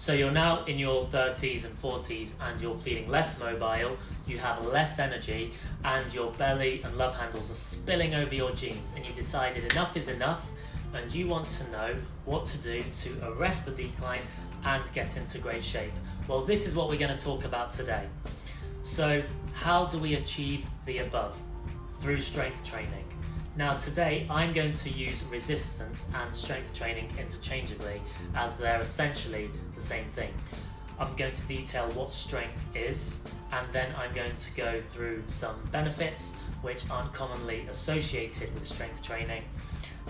So you're now in your 30s and 40s and you're feeling less mobile, you have less energy, and your belly and love handles are spilling over your jeans, and you decided enough is enough and you want to know what to do to arrest the decline and get into great shape. Well, this is what we're going to talk about today. So how do we achieve the above? Through strength training. Now today I'm going to use resistance and strength training interchangeably, as they're essentially the same thing. I'm going to detail what strength is, and then I'm going to go through some benefits which aren't commonly associated with strength training.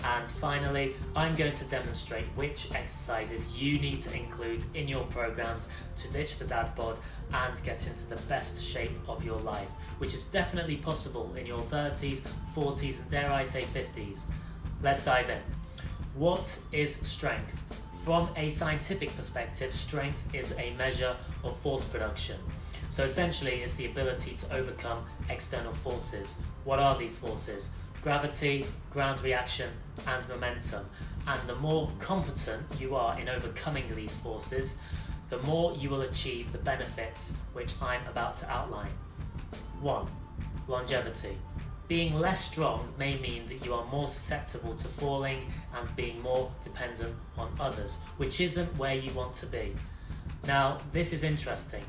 And finally, I'm going to demonstrate which exercises you need to include in your programs to ditch the dad bod and get into the best shape of your life, which is definitely possible in your 30s, 40s, and dare I say 50s. Let's dive in. What is strength? From a scientific perspective, strength is a measure of force production. So essentially, it's the ability to overcome external forces. What are these forces? Gravity, ground reaction, and momentum. And the more competent you are in overcoming these forces, the more you will achieve the benefits which I'm about to outline. 1. Longevity. Being less strong may mean that you are more susceptible to falling and being more dependent on others, which isn't where you want to be. Now, this is interesting.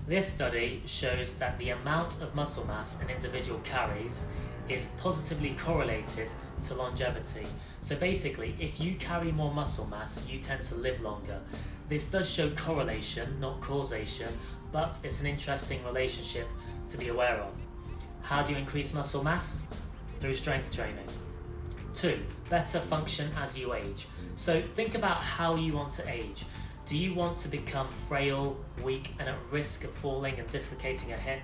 This study shows that the amount of muscle mass an individual carries is positively correlated to longevity. So basically, if you carry more muscle mass, you tend to live longer. This does show correlation, not causation, but it's an interesting relationship to be aware of. How do you increase muscle mass? Through strength training. 2. Better function as you age. So think about how you want to age. Do you want to become frail, weak, and at risk of falling and dislocating a hip?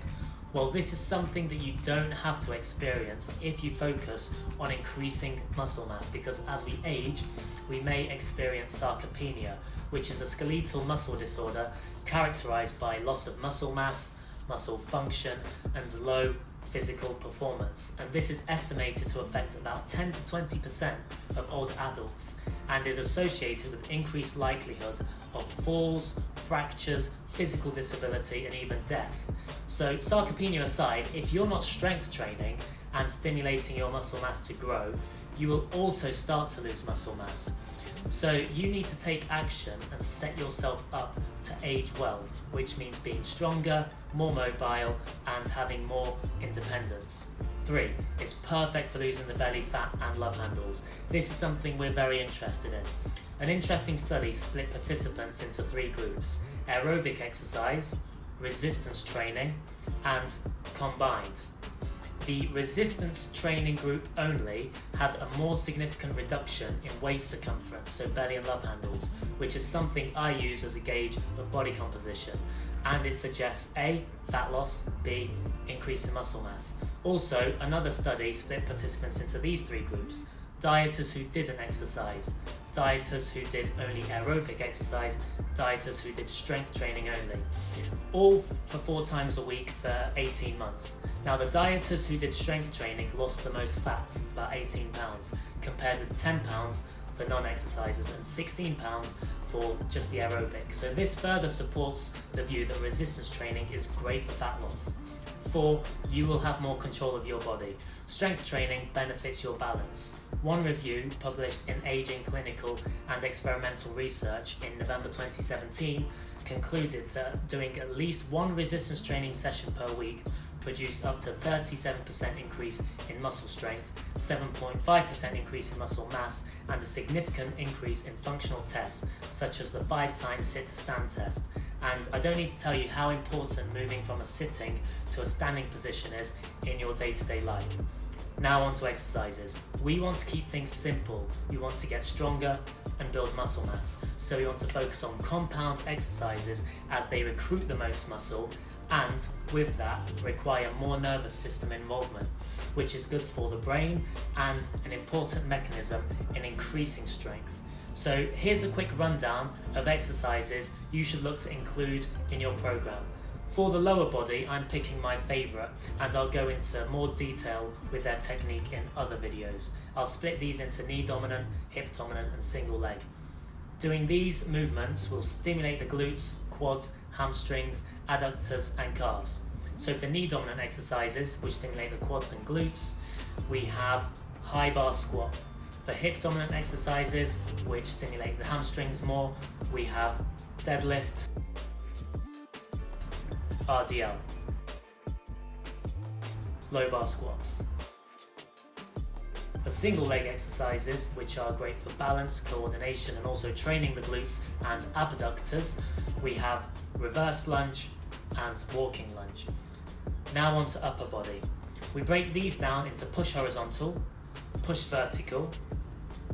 Well, this is something that you don't have to experience if you focus on increasing muscle mass, because as we age, we may experience sarcopenia, which is a skeletal muscle disorder characterized by loss of muscle mass, muscle function, and low physical performance. And this is estimated to affect about 10 to 20% of older adults and is associated with increased likelihood of falls, fractures, physical disability, and even death. So sarcopenia aside, if you're not strength training and stimulating your muscle mass to grow, you will also start to lose muscle mass. So you need to take action and set yourself up to age well, which means being stronger, more mobile, and having more independence. 3. It's perfect for losing the belly fat and love handles. This is something we're very interested in. An interesting study split participants into 3 groups: aerobic exercise, resistance training, and combined. The resistance training group only had a more significant reduction in waist circumference, so belly and love handles, which is something I use as a gauge of body composition, and it suggests A, fat loss, B, increase in muscle mass. Also, another study split participants into these 3 groups: dieters who didn't exercise, dieters who did only aerobic exercise, dieters who did strength training only, all for 4 times a week for 18 months. Now, the dieters who did strength training lost the most fat, about 18 pounds, compared with 10 pounds for non-exercisers and 16 pounds for just the aerobic. So this further supports the view that resistance training is great for fat loss. 4. You will have more control of your body. Strength training benefits your balance. One review published in Aging Clinical and Experimental Research in November 2017 concluded that doing at least 1 resistance training session per week produced up to 37% increase in muscle strength, 7.5% increase in muscle mass, and a significant increase in functional tests such as the 5-time sit-to-stand test. And I don't need to tell you how important moving from a sitting to a standing position is in your day-to-day life. Now on to exercises. We want to keep things simple. We want to get stronger and build muscle mass. So we want to focus on compound exercises as they recruit the most muscle, and with that require more nervous system involvement, which is good for the brain and an important mechanism in increasing strength. So here's a quick rundown of exercises you should look to include in your program. For the lower body, I'm picking my favourite, and I'll go into more detail with their technique in other videos. I'll split these into knee dominant, hip dominant, and single leg. Doing these movements will stimulate the glutes, quads, hamstrings, adductors and calves. So for knee dominant exercises, which stimulate the quads and glutes, we have high bar squat. For hip dominant exercises, which stimulate the hamstrings more, we have deadlift, RDL, low bar squats. For single leg exercises, which are great for balance, coordination and also training the glutes and abductors, we have reverse lunge and walking lunge. Now on to upper body. We break these down into push horizontal, push vertical,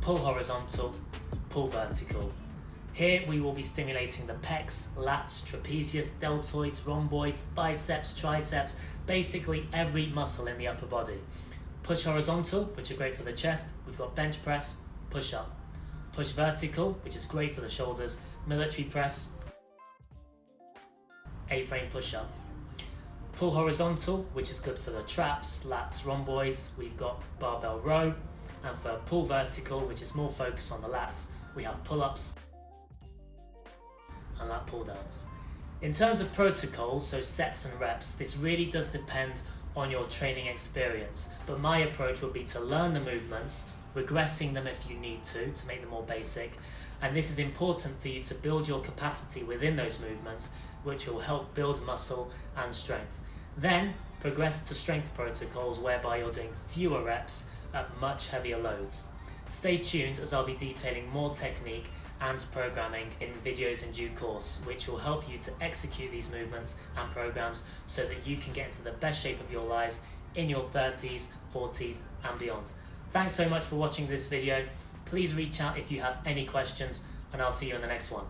pull horizontal, pull vertical. Here we will be stimulating the pecs, lats, trapezius, deltoids, rhomboids, biceps, triceps, basically every muscle in the upper body. Push horizontal, which are great for the chest, we've got bench press, push up. Push vertical, which is great for the shoulders, military press, A-frame push up. Pull horizontal, which is good for the traps, lats, rhomboids, we've got barbell row. And for pull vertical, which is more focused on the lats, we have pull-ups and lat pull downs. In terms of protocols, so sets and reps, this really does depend on your training experience, but my approach would be to learn the movements, regressing them if you need to make them more basic, and this is important for you to build your capacity within those movements, which will help build muscle and strength. Then progress to strength protocols whereby you're doing fewer reps at much heavier loads. Stay tuned as I'll be detailing more technique and programming in videos in due course, which will help you to execute these movements and programs so that you can get into the best shape of your lives in your 30s, 40s and beyond. Thanks so much for watching this video. Please reach out if you have any questions and I'll see you in the next one.